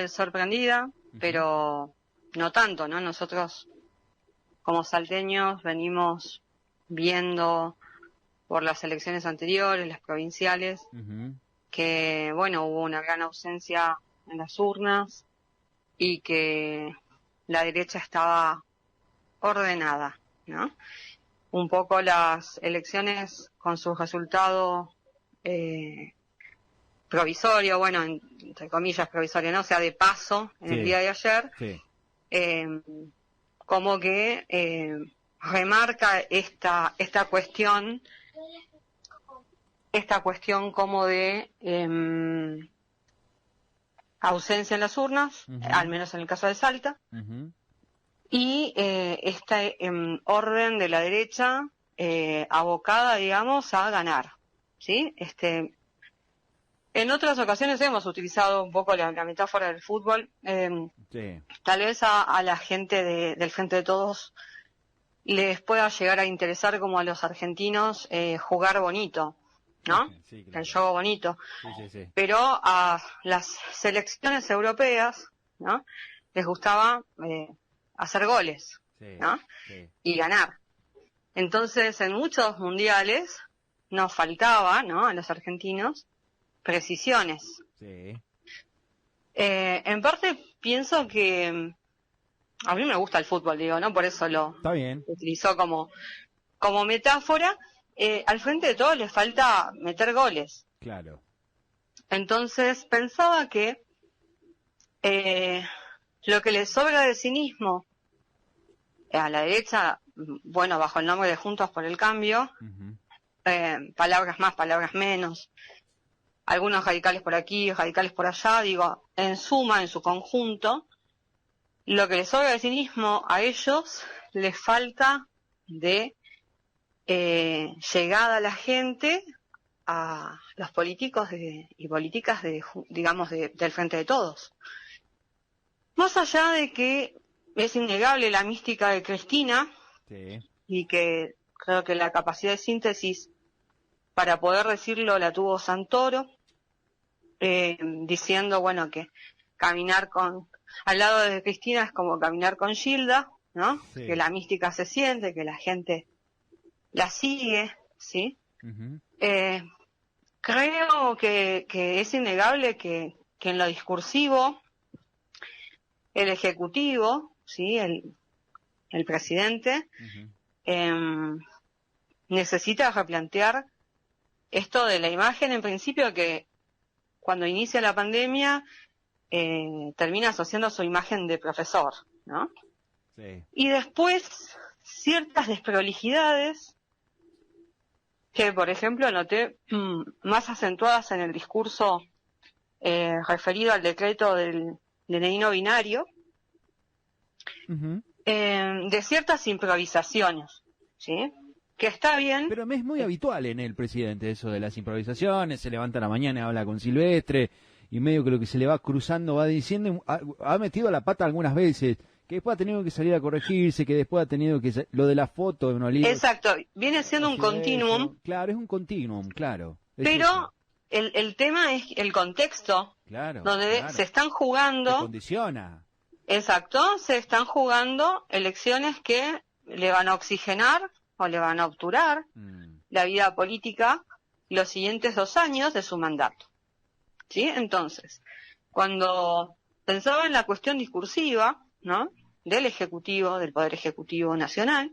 sorprendida, pero no tanto, ¿no? Nosotros como salteños venimos viendo por las elecciones anteriores, las provinciales, que, bueno, hubo una gran ausencia en las urnas y que la derecha estaba ordenada, ¿no? Un poco las elecciones con su resultado provisorio, bueno, entre comillas provisorio, ¿no? O sea, de paso, en el día de ayer, como que remarca esta cuestión como de ausencia en las urnas, al menos en el caso de Salta, y esta orden de la derecha abocada, digamos, a ganar, ¿sí? En otras ocasiones hemos utilizado un poco la metáfora del fútbol. Tal vez a la gente del Frente de Todos les pueda llegar a interesar, como a los argentinos, jugar bonito, ¿no? Sí, claro. El juego bonito. Sí. Pero a las selecciones europeas, ¿no? Les gustaba hacer goles, ¿no? Y ganar. Entonces, en muchos mundiales nos faltaba, ¿no? A los argentinos precisiones. En parte pienso que a mí me gusta el fútbol, digo, ¿no? Por eso lo utilizó como metáfora. Al Frente de Todos les falta meter goles. Claro. Entonces pensaba que lo que les sobra de cinismo a la derecha, bueno, bajo el nombre de Juntos por el Cambio, palabras más, palabras menos, algunos radicales por aquí, radicales por allá, digo, en suma, en su conjunto, lo que les sobra de cinismo a ellos les falta de llegada a la gente, a los políticos y políticas digamos, del Frente de Todos. Más allá de que es innegable la mística de Cristina, y que creo que la capacidad de síntesis para poder decirlo la tuvo Santoro, diciendo, bueno, que caminar al lado de Cristina es como caminar con Gilda, ¿no? Que la mística se siente, que la gente la sigue, ¿sí? Creo que es innegable que en lo discursivo el Ejecutivo, ¿sí? El presidente necesita replantear esto de la imagen, en principio, que cuando inicia la pandemia termina asociando su imagen de profesor, ¿no? Y después ciertas desprolijidades que, por ejemplo, noté más acentuadas en el discurso referido al decreto del DNI no binario, de ciertas improvisaciones, ¿sí? Que está bien. Pero es muy habitual en el presidente eso de las improvisaciones, se levanta a la mañana, habla con Silvestre, y medio que lo que se le va cruzando va diciendo, ha metido la pata algunas veces, que después ha tenido que salir a corregirse, que después ha tenido que... Lo de la foto de Nolito. Exacto, viene siendo un continuum. Claro, es un continuum, claro. Pero el tema es el contexto, donde se están jugando... Se condiciona. Exacto, se están jugando elecciones que le van a oxigenar o le van a obturar la vida política los siguientes 2 años de su mandato, ¿sí? Entonces, cuando pensaba en la cuestión discursiva, ¿no? Del Ejecutivo, del Poder Ejecutivo Nacional,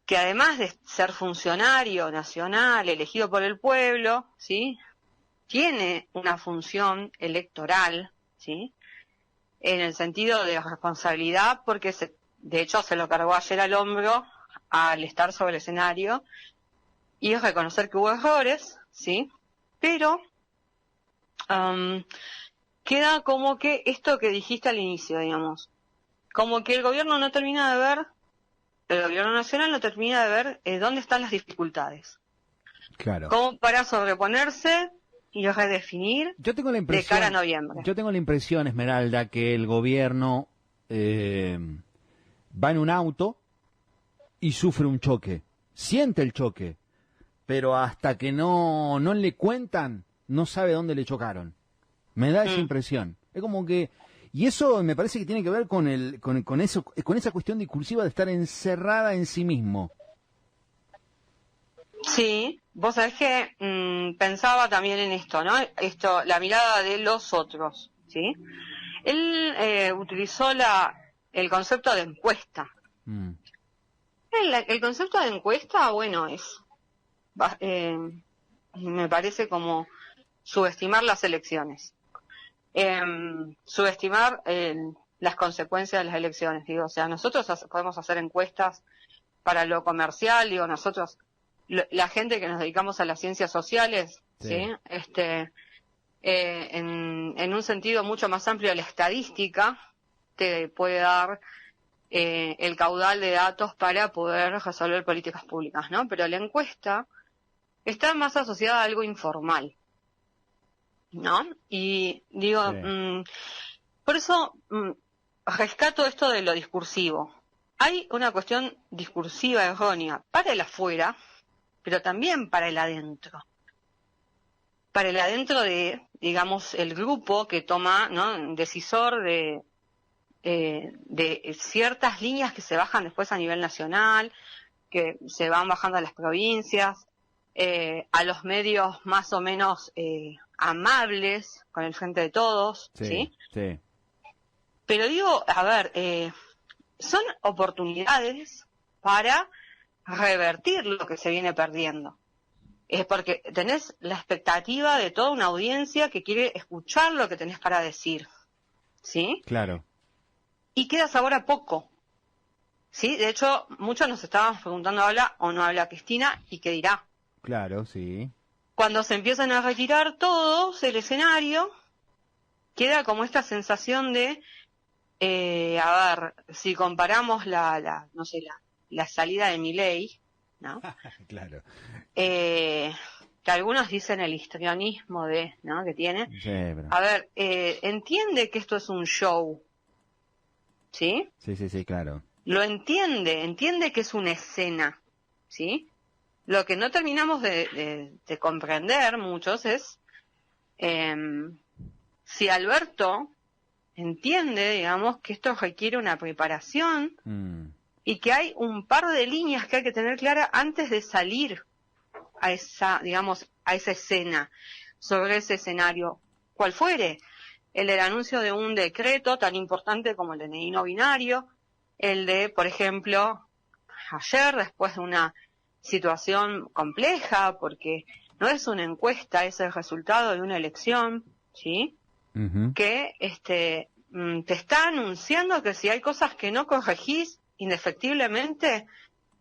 que además de ser funcionario nacional elegido por el pueblo, ¿sí? Tiene una función electoral, ¿sí? En el sentido de responsabilidad, porque de hecho se lo cargó ayer al hombro al estar sobre el escenario, y es reconocer que hubo errores, ¿sí? Pero queda como que esto que dijiste al inicio, digamos, como que el gobierno no termina de ver, el gobierno nacional no termina de ver dónde están las dificultades. Claro. Como para sobreponerse y redefinir de cara a noviembre. Yo tengo la impresión, Esmeralda, que el gobierno va en un auto y sufre un choque, siente el choque, pero hasta que no le cuentan, no sabe dónde le chocaron. Me da esa impresión. Es como que... Y eso me parece que tiene que ver con esa cuestión discursiva de estar encerrada en sí mismo. Sí, vos sabés que pensaba también en esto, ¿no? La mirada de los otros, ¿sí? Él utilizó el concepto de encuesta. El concepto de encuesta, bueno, me parece como subestimar las elecciones, subestimar las consecuencias de las elecciones. Digo, o sea, nosotros podemos hacer encuestas para lo comercial, digo, nosotros, la gente que nos dedicamos a las ciencias sociales, ¿sí? En un sentido mucho más amplio, la estadística te puede dar el caudal de datos para poder resolver políticas públicas, ¿no? Pero la encuesta está más asociada a algo informal, ¿no? Y digo, por eso rescato esto de lo discursivo. Hay una cuestión discursiva errónea para el afuera, pero también para el adentro. Para el adentro de, digamos, el grupo que toma, ¿no?, decisor de ciertas líneas que se bajan después a nivel nacional, que se van bajando a las provincias, a los medios más o menos amables con el frente de todos, ¿sí? Sí. Pero digo, a ver, son oportunidades para revertir lo que se viene perdiendo. Es porque tenés la expectativa de toda una audiencia que quiere escuchar lo que tenés para decir, ¿sí? Claro. Y queda sabor a poco, ¿sí? De hecho, muchos nos estábamos preguntando, ¿habla o no habla Cristina? ¿Y qué dirá? Claro, sí. Cuando se empiezan a retirar todos el escenario, queda como esta sensación de, a ver, si comparamos no sé, la salida de Milei, ¿no? Claro. Que algunos dicen el histrionismo ¿no?, que tiene. Sí, pero... A ver, entiende que esto es un show, ¿sí? Sí, claro. Lo entiende que es una escena, ¿sí? Lo que no terminamos de comprender muchos es si Alberto entiende, digamos, que esto requiere una preparación y que hay un par de líneas que hay que tener clara antes de salir a esa, digamos, a esa escena, sobre ese escenario, cual fuere, el del anuncio de un decreto tan importante como el DNI no binario, el de, por ejemplo, ayer, después de una situación compleja, porque no es una encuesta, es el resultado de una elección, ¿sí? Que te está anunciando que si hay cosas que no corregís indefectiblemente,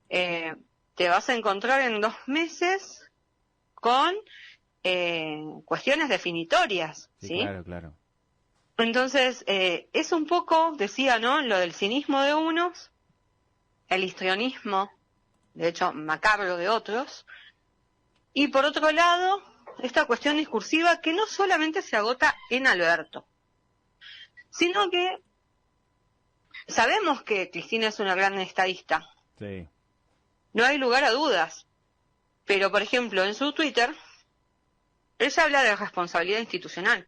te vas a encontrar en 2 meses con cuestiones definitorias, ¿sí? Claro. Entonces, es un poco, decía, ¿no?, lo del cinismo de unos, el histrionismo, de hecho, macabro de otros, y por otro lado, esta cuestión discursiva que no solamente se agota en Alberto, sino que sabemos que Cristina es una gran estadista. Sí. No hay lugar a dudas. Pero, por ejemplo, en su Twitter, ella habla de responsabilidad institucional.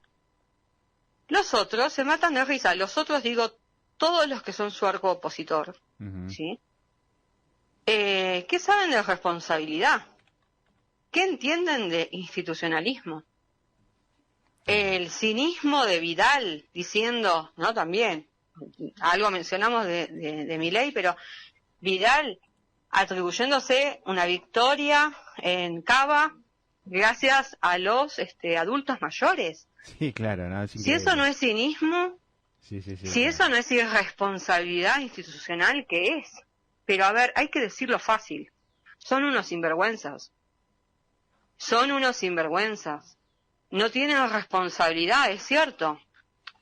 Los otros se matan de risa. Los otros, digo, todos los que son su arco opositor, ¿sí? ¿Qué saben de responsabilidad? ¿Qué entienden de institucionalismo? El cinismo de Vidal diciendo, ¿no?, también, algo mencionamos de Milei, pero Vidal atribuyéndose una victoria en Cava gracias a los adultos mayores. Sí, claro, ¿no? Si eso no es cinismo, si eso no es irresponsabilidad institucional, ¿qué es? Pero a ver, hay que decirlo fácil. Son unos sinvergüenzas. No tienen responsabilidad, es cierto.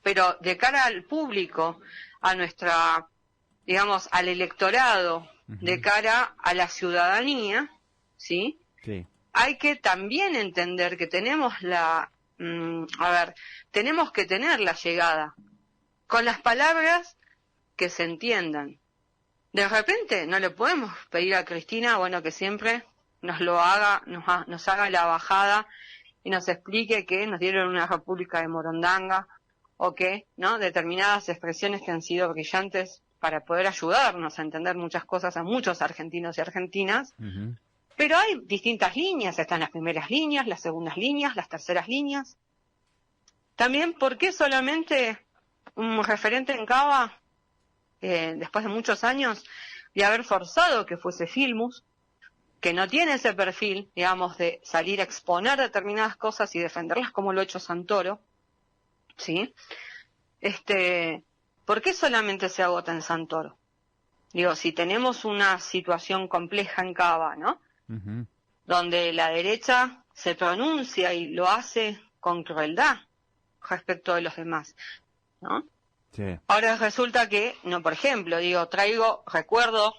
Pero de cara al público, a nuestra, digamos, al electorado, de cara a la ciudadanía, ¿sí? Sí. Hay que también entender que tenemos tenemos que tener la llegada con las palabras que se entiendan. De repente no le podemos pedir a Cristina, bueno, que siempre nos lo haga, nos haga la bajada y nos explique que nos dieron una república de Morondanga o que, ¿no? Determinadas expresiones que han sido brillantes para poder ayudarnos a entender muchas cosas a muchos argentinos y argentinas. Ujú. Pero hay distintas líneas, están las primeras líneas, las segundas líneas, las terceras líneas. También, ¿por qué solamente un referente en Cava, después de muchos años de haber forzado que fuese Filmus, que no tiene ese perfil, digamos, de salir a exponer determinadas cosas y defenderlas como lo ha hecho Santoro, ¿sí? ¿Por qué solamente se agota en Santoro? Digo, si tenemos una situación compleja en Cava, ¿no? Ujú. Donde la derecha se pronuncia y lo hace con crueldad respecto de los demás, ¿no? Sí. Ahora resulta que, no, por ejemplo, traigo recuerdo,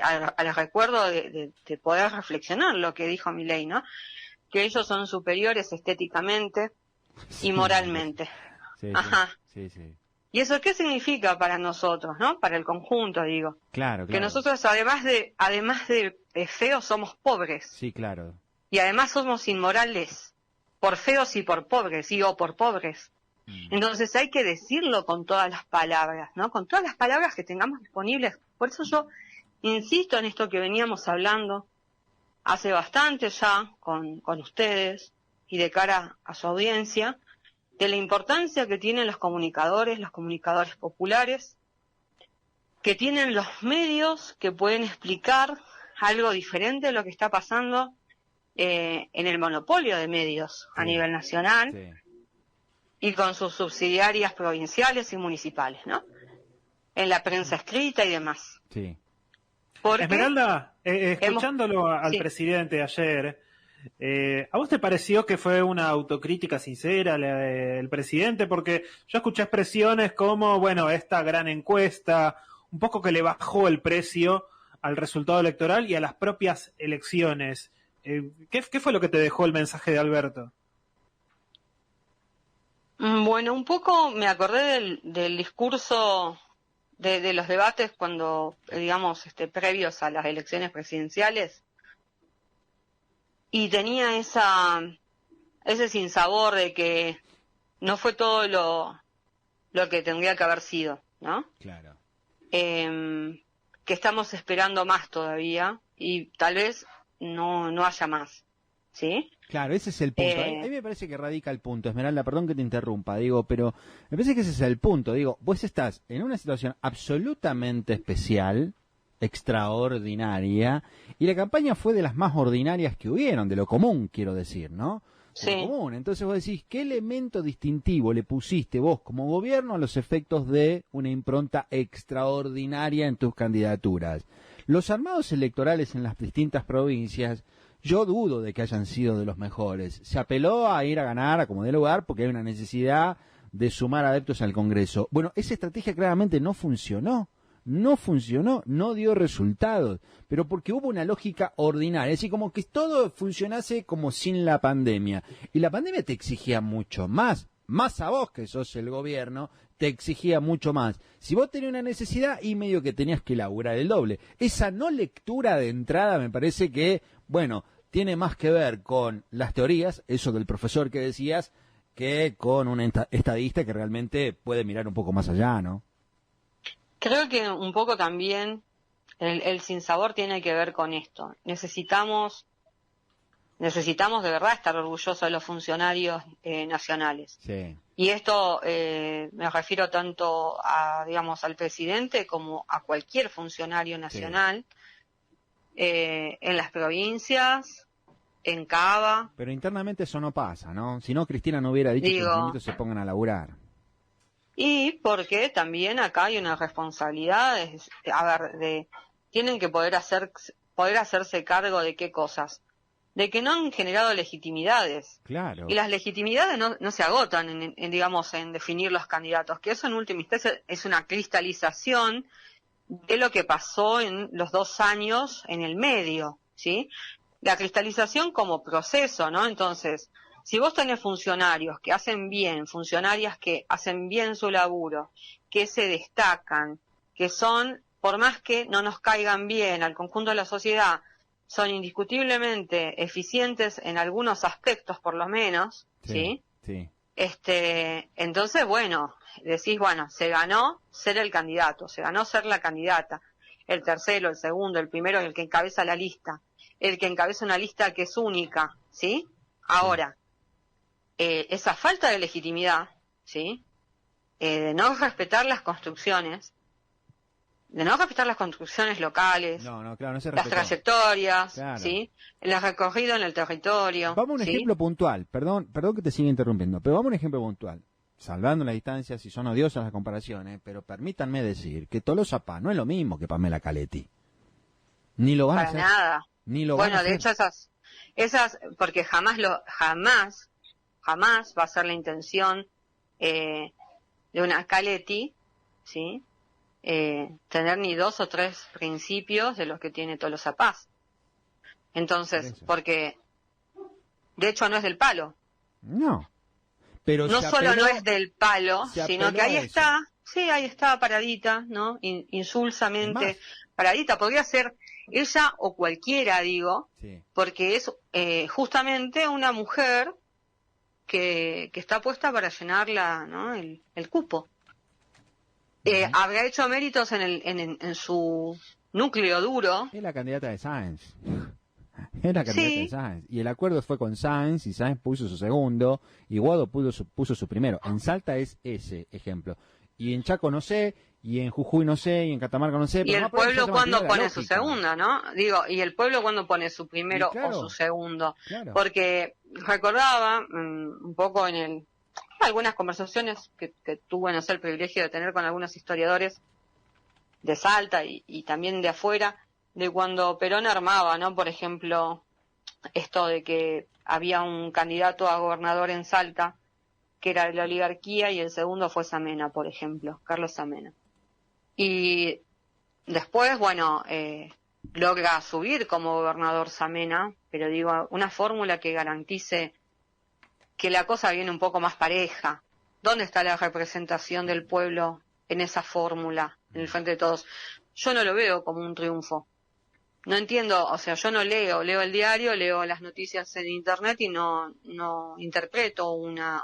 al recuerdo de poder reflexionar lo que dijo Milei, ¿no? Que ellos son superiores estéticamente y moralmente. Sí, Ajá. sí, sí. ¿Y eso qué significa para nosotros, no? Para el conjunto, digo. Claro, Que claro. nosotros, además de feos, somos pobres. Sí, claro. Y además somos inmorales. Por feos y por pobres, o por pobres. Entonces hay que decirlo con todas las palabras, ¿no? Con todas las palabras que tengamos disponibles. Por eso yo insisto en esto que veníamos hablando hace bastante ya con ustedes y de cara a su audiencia, de la importancia que tienen los comunicadores populares, que tienen los medios que pueden explicar algo diferente de lo que está pasando en el monopolio de medios a nivel nacional. Sí. Y con sus subsidiarias provinciales y municipales, ¿no? En la prensa escrita y demás. Sí. Porque Esmeralda, escuchándolo al Sí. presidente ayer, ¿a vos te pareció que fue una autocrítica sincera el presidente? Porque yo escuché expresiones como, bueno, esta gran encuesta, un poco que le bajó el precio al resultado electoral y a las propias elecciones. ¿Qué fue lo que te dejó el mensaje de Alberto? Bueno, un poco me acordé del discurso de los debates cuando, digamos, previos a las elecciones presidenciales, y tenía ese sinsabor de que no fue todo lo que tendría que haber sido, ¿no? Claro. Que estamos esperando más todavía y tal vez no haya más, ¿sí? Claro, ese es el punto. A mí me parece que radica el punto, Esmeralda, perdón que te interrumpa, digo, pero me parece que ese es el punto. Digo, vos estás en una situación absolutamente especial, extraordinaria, y la campaña fue de las más ordinarias que hubieron, de lo común, quiero decir, ¿no? De lo Sí. común. Entonces vos decís, ¿qué elemento distintivo le pusiste vos como gobierno a los efectos de una impronta extraordinaria en tus candidaturas? Los armados electorales en las distintas provincias, yo dudo de que hayan sido de los mejores. Se apeló a ir a ganar a como de lugar porque hay una necesidad de sumar adeptos al Congreso. Bueno, esa estrategia claramente no funcionó, no dio resultados, pero porque hubo una lógica ordinaria, es decir, como que todo funcionase como sin la pandemia. Y la pandemia te exigía mucho más a vos que sos el gobierno, te exigía mucho más. Si vos tenías una necesidad y medio que tenías que laburar el doble. Esa no lectura de entrada me parece que, bueno, tiene más que ver con las teorías, eso del profesor que decías, que con un estadista que realmente puede mirar un poco más allá, ¿no? Creo que un poco también el sinsabor tiene que ver con esto. Necesitamos de verdad estar orgullosos de los funcionarios nacionales. Sí. Y esto me refiero tanto a, digamos, al presidente como a cualquier funcionario nacional, en las provincias, en Cava. Pero internamente eso no pasa, ¿no? Si no, Cristina no hubiera dicho que los ministros se pongan a laburar. Y porque también acá hay una responsabilidad, tienen que poder hacerse cargo de qué cosas, de que no han generado legitimidades. Claro. Y las legitimidades no se agotan digamos, en definir los candidatos, que eso en última instancia es una cristalización de lo que pasó en los 2 años en el medio, ¿sí? La cristalización como proceso, ¿no? Entonces, si vos tenés funcionarios que hacen bien, funcionarias que hacen bien su laburo, que se destacan, que son, por más que no nos caigan bien al conjunto de la sociedad, son indiscutiblemente eficientes en algunos aspectos, por lo menos, ¿sí? Sí. Entonces, bueno, decís, bueno, se ganó ser el candidato, se ganó ser la candidata, el tercero, el segundo, el primero, el que encabeza la lista, el que encabeza una lista que es única, ¿sí? Ahora, esa falta de legitimidad, ¿sí? De no respetar las construcciones, locales, claro, no se las respetó. trayectorias, Claro. ¿sí? El recorrido en el territorio. Vamos a un ¿sí? ejemplo puntual, perdón que te siga interrumpiendo, pero vamos a un ejemplo puntual. Salvando las distancias, si son odiosas las comparaciones, pero permítanme decir que Tolosa Paz no es lo mismo que Pamela Caletti. Ni lo van a Para hacer. nada. Ni lo van a Bueno, de hacer. hecho esas, porque jamás va a ser la intención de una Caletti, ¿sí? Tener ni 2 o 3 principios de los que tiene Tolosa Paz. Entonces, porque de hecho no es del palo. No. Pero No se solo apeló- no es del palo, se sino apeló que ahí a eso. está, sí, ahí está paradita, ¿no? Insulsamente Es más. paradita. Podría ser ella o cualquiera, digo, Sí. porque es justamente una mujer que está puesta para llenar ¿no? el cupo. Habrá hecho méritos en su núcleo duro. Es la candidata de Sáenz. Es la candidata Sí. de Sáenz. Y el acuerdo fue con Sáenz, y Sáenz puso su segundo, y Guado puso su primero. En Salta es ese ejemplo. Y en Chaco no sé, y en Jujuy no sé, y en Catamarca no sé. Y pero el más por ahí ya pueblo se cuando mantiene la pone su lógica. segunda, ¿no? Digo, y el pueblo cuando pone su primero Y claro, o su segundo. claro. Porque recordaba un poco algunas conversaciones que tuve, no sé, el privilegio de tener con algunos historiadores de Salta y también de afuera, de cuando Perón armaba, ¿no? Por ejemplo, esto de que había un candidato a gobernador en Salta que era de la oligarquía y el segundo fue Samena, por ejemplo, Carlos Samena. Y después, bueno, logra subir como gobernador Samena, pero digo, una fórmula que garantice que la cosa viene un poco más pareja. ¿Dónde está la representación del pueblo en esa fórmula, en el frente de todos? Yo no lo veo como un triunfo. No entiendo, o sea, yo no leo el diario, leo las noticias en internet y no interpreto una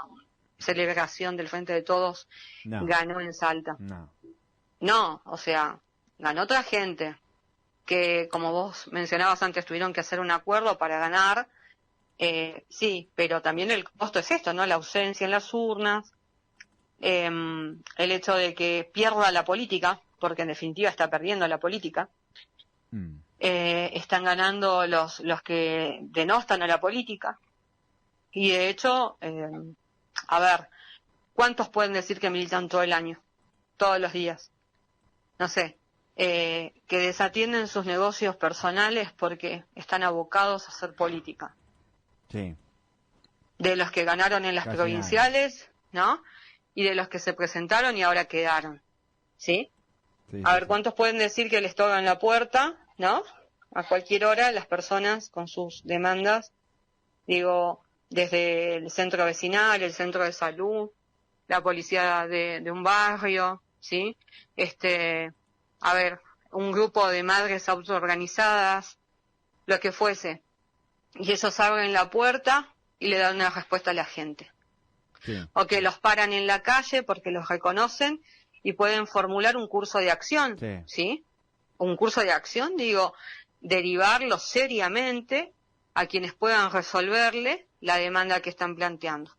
celebración del frente de todos. No. Ganó en Salta. No. No, o sea, ganó otra gente que, como vos mencionabas antes, tuvieron que hacer un acuerdo para ganar. Sí, pero también el costo es esto, ¿no? La ausencia en las urnas, el hecho de que pierda la política, porque en definitiva está perdiendo la política. Están ganando los que denostan a la política. Y de hecho, a ver, ¿cuántos pueden decir que militan todo el año, todos los días? No sé, que desatienden sus negocios personales porque están abocados a hacer política. Sí. De los que ganaron en las Casi provinciales, ¿no? Y de los que se presentaron y ahora quedaron, ¿sí? Sí, A sí, ver, sí. ¿cuántos pueden decir que les tocan la puerta, ¿no? A cualquier hora las personas con sus demandas, digo, desde el centro vecinal, el centro de salud, la policía de un barrio, ¿sí? A ver, un grupo de madres autoorganizadas, lo que fuese. Y ellos abren la puerta y le dan una respuesta a la gente. Sí. O que los paran en la calle porque los reconocen y pueden formular un curso de acción, Sí. ¿sí? Un curso de acción, digo, derivarlo seriamente a quienes puedan resolverle la demanda que están planteando.